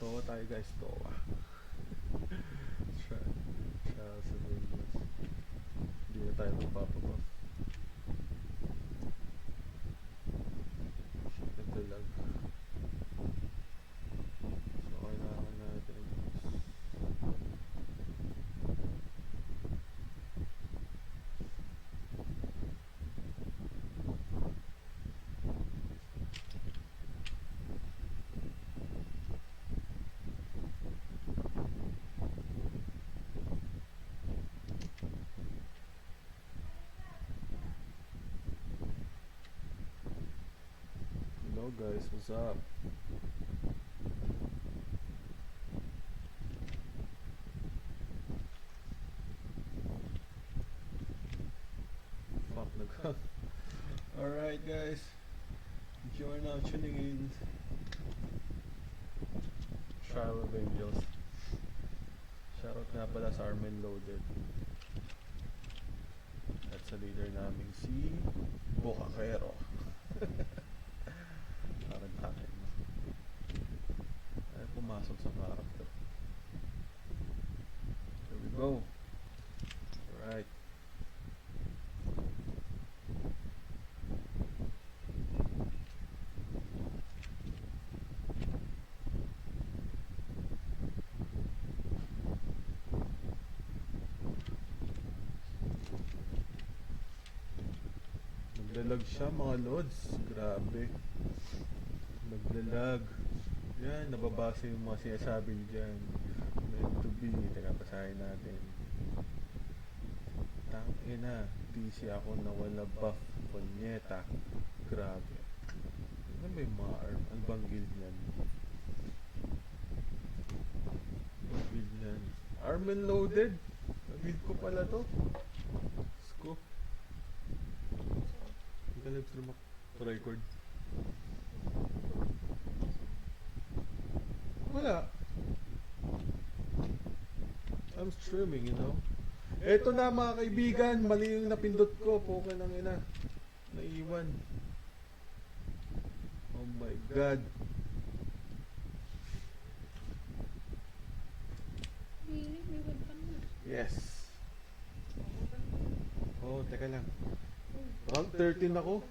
Towa tayo guys, towa. Trials of Angels. Hindi na tayo magpapabuff. Ito lang. So kailangan natin hello guys, what's up? Fuck the gun. Alright guys, if you are now tuning in Trial of Angels, shoutout nga pala sa Armen Loaded at sa leader namin si Bocacero. Parang takin mo ay pumasok sa character. Here we go. Alright, naglalag siya mga lods, grabe, naglalag. Yan, nababasa yung mga sinasabi niyo dyan. Meant to be, tinapasahin natin. Tangina, busy ako na wala buff, punyeta. Grabe. Ano ba yung mga arm? Ano bang guild yan? Ano guild yan? Armen Loaded? Guild ko pala to. Let's go. Hindi ka live-stream ako. Record. Wala. I'm streaming, you know. Eto na mga kaibigan, mali yung napindot ko. Poke ng ina. Naiwan. Oh my god. Really? May webcam na. Yes. Oh, teka lang. Rank 13 ako.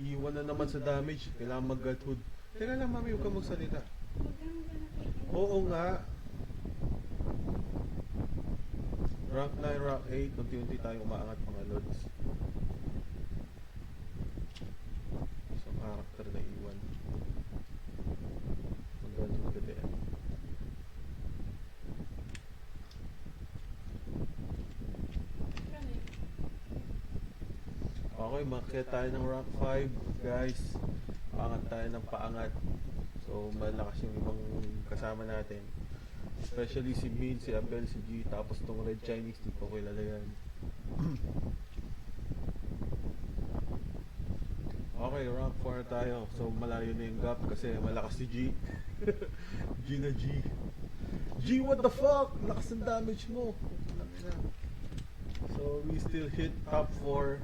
Naiwan na naman sa damage. Kailangan mag-godhood. Teka lang, mami, huwag kang magsalita. Magkano ba nakita? Oo nga. Rank 9, rank 8, unti-unti tayo umaangat mga lods. Isang character na iwan. Mag-godhood ka din. Magkano yun? Okay, makiya tayo ng rank 5, guys. Paangat tayo ng paangat. So, malakas yung ibang kasama natin. Especially si Min, si Abel, si G. Tapos tong Red Chinese, di ko kilala yan. Okay, rank 4 na tayo. So, malayo na yung gap kasi malakas si G. G na G. G, what the fuck? Lakas ng damage mo. So, we still hit top 4.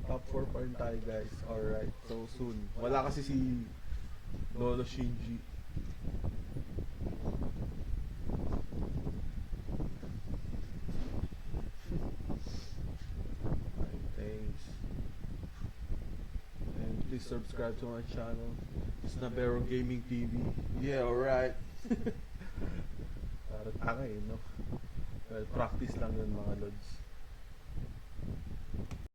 Top 4 pa rin tayo guys. Alright, so soon. Wala kasi si Lolo Shinji. Alright, thanks. And please subscribe to my channel. It's Nabero Gaming TV. Yeah, alright. Parang tanga eh, no? Well, practice lang yun mga lods.